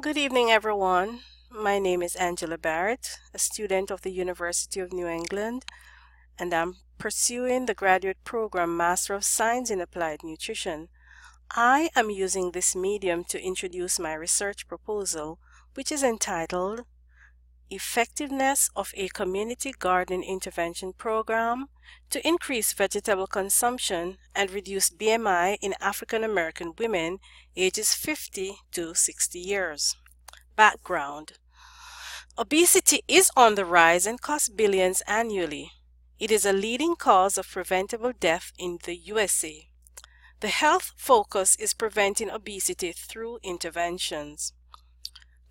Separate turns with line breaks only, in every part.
Good evening, everyone. My name is Angela Barrett, a student of the University of New England, and I'm pursuing the graduate program Master of Science in Applied Nutrition. I am using this medium to introduce my research proposal, which is entitled Effectiveness of a Community Gardening Intervention Program to Increase Vegetable Consumption and Reduce BMI in African American Women ages 50 to 60 years. Background: obesity is on the rise and costs billions annually. It is a leading cause of preventable death in the USA. The health focus is preventing obesity through interventions.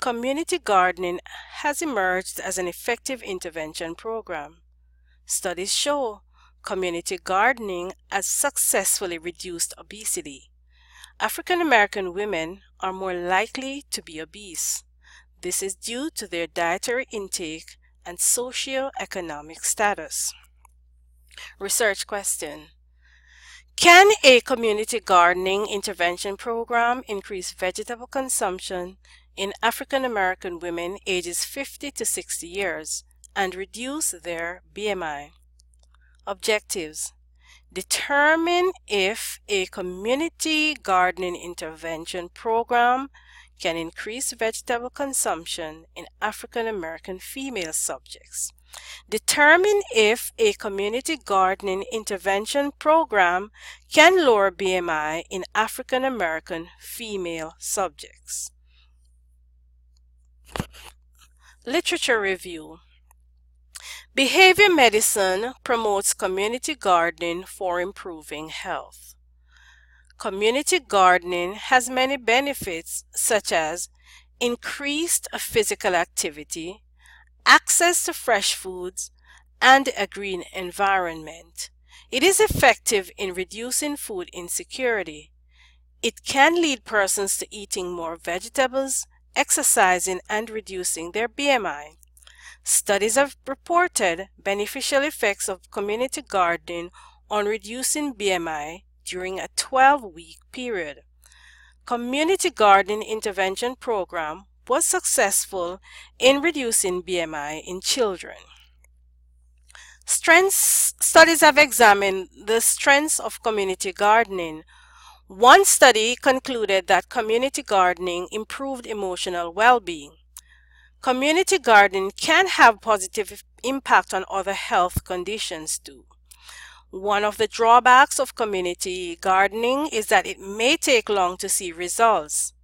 Community gardening has emerged as an effective intervention program. Studies show community gardening has successfully reduced obesity. African American women are more likely to be obese. This is due to their dietary intake and socioeconomic status. Research question: can a community gardening intervention program increase vegetable consumption in African American women ages 50 to 60 years and reduce their BMI? Objectives: determine if a community gardening intervention program can increase vegetable consumption in African American female subjects. Determine if a community gardening intervention program can lower BMI in African American female subjects. Literature review: behavior medicine promotes community gardening for improving health. Community gardening has many benefits such as increased physical activity, access to fresh foods, and a green environment. It is effective in reducing food insecurity. It can lead persons to eating more vegetables, exercising, and reducing their BMI. Studies have reported beneficial effects of community gardening on reducing BMI during a 12-week period. Community gardening intervention program was successful in reducing BMI in children. Studies have examined the strengths of community gardening. One study concluded that community gardening improved emotional well-being. Community gardening can have positive impact on other health conditions too. One of the drawbacks of community gardening is that it may take long to see results.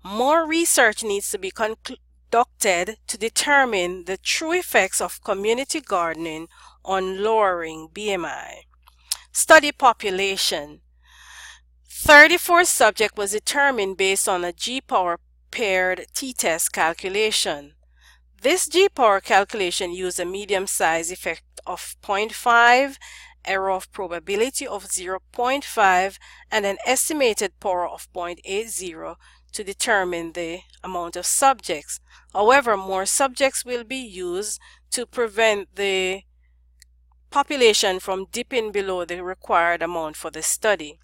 More research needs to be conducted to determine the true effects of community gardening on lowering BMI. Study population: 34 subject was determined based on a G-power paired t-test calculation. This G-power calculation used a medium-size effect of 0.5, error of probability of 0.5, and an estimated power of 0.80 to determine the amount of subjects. However, more subjects will be used to prevent the population from dipping below the required amount for the study.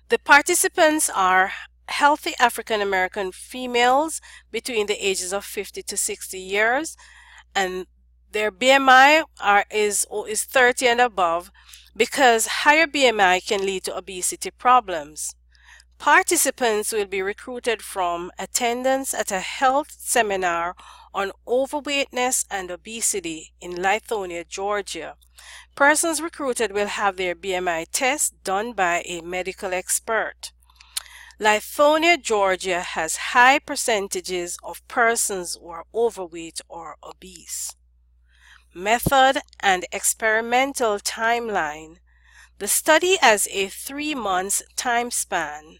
The participants are healthy African American females between the ages of 50 to 60 years, and their BMI is 30 and above, because higher BMI can lead to obesity problems. Participants will be recruited from attendance at a health seminar on overweightness and obesity in Lithonia, Georgia. Persons recruited will have their BMI test done by a medical expert. Lithonia, Georgia has high percentages of persons who are overweight or obese. Method and experimental timeline: the study has a 3-month time span.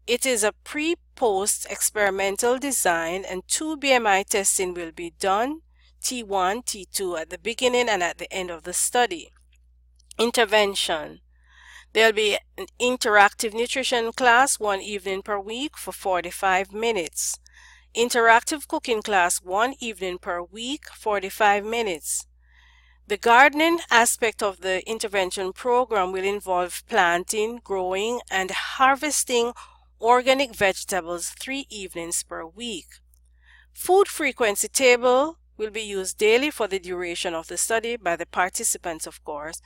It is a pre-post experimental design, and 2 BMI testing will be done, T1, T2, at the beginning and at the end of the study. Intervention: there'll be an interactive nutrition class 1 evening per week for 45 minutes. Interactive cooking class 1 evening per week, 45 minutes. The gardening aspect of the intervention program will involve planting, growing, and harvesting organic vegetables 3 evenings per week. Food frequency table will be used daily for the duration of the study by the participants, of course.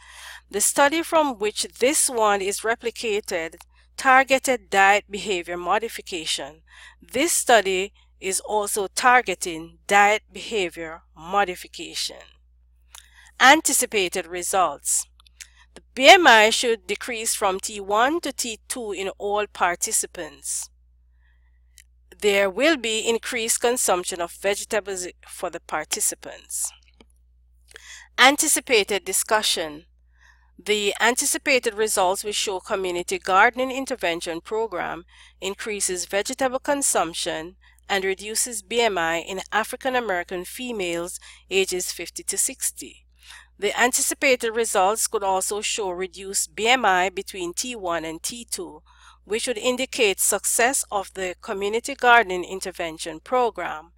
The study from which this one is replicated targeted diet behavior modification. This study is also targeting diet behavior modification. Anticipated results. The BMI should decrease from T1 to T2 in all participants. There will be increased consumption of vegetables for the participants. Anticipated discussion. The anticipated results will show community gardening intervention program increases vegetable consumption and reduces BMI in African American females ages 50 to 60. The anticipated results could also show reduced BMI between T1 and T2, which would indicate success of the community gardening intervention program.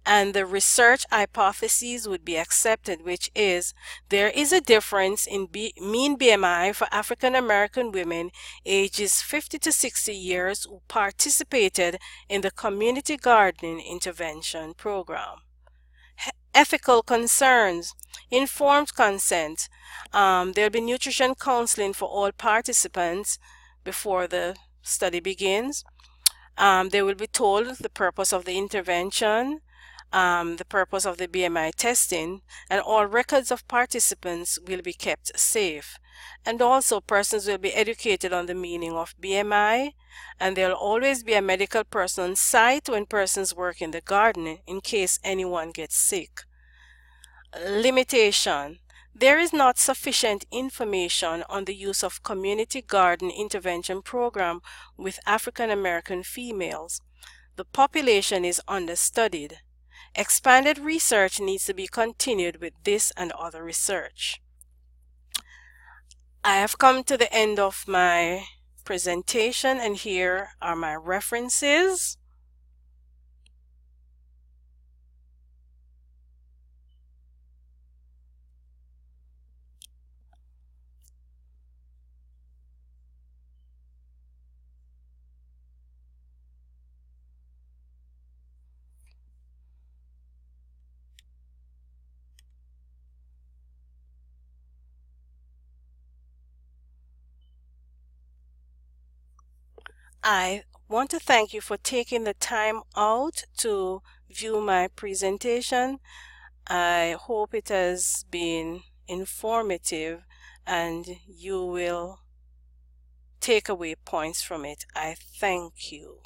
And the research hypotheses would be accepted, which is there is a difference in mean BMI for African American women ages 50 to 60 years who participated in the community gardening intervention program. Ethical concerns, informed consent. There'll be nutrition counseling for all participants before the study begins. They will be told the purpose of the intervention, the purpose of the BMI testing, and all records of participants will be kept safe. And also persons will be educated on the meaning of BMI, and there will always be a medical person on site when persons work in the garden in case anyone gets sick. Limitation. There is not sufficient information on the use of community garden intervention program with African American females. The population is understudied. Expanded research needs to be continued with this and other research. I have come to the end of my presentation, and here are my references. I want to thank you for taking the time out to view my presentation. I hope it has been informative and you will take away points from it. I thank you.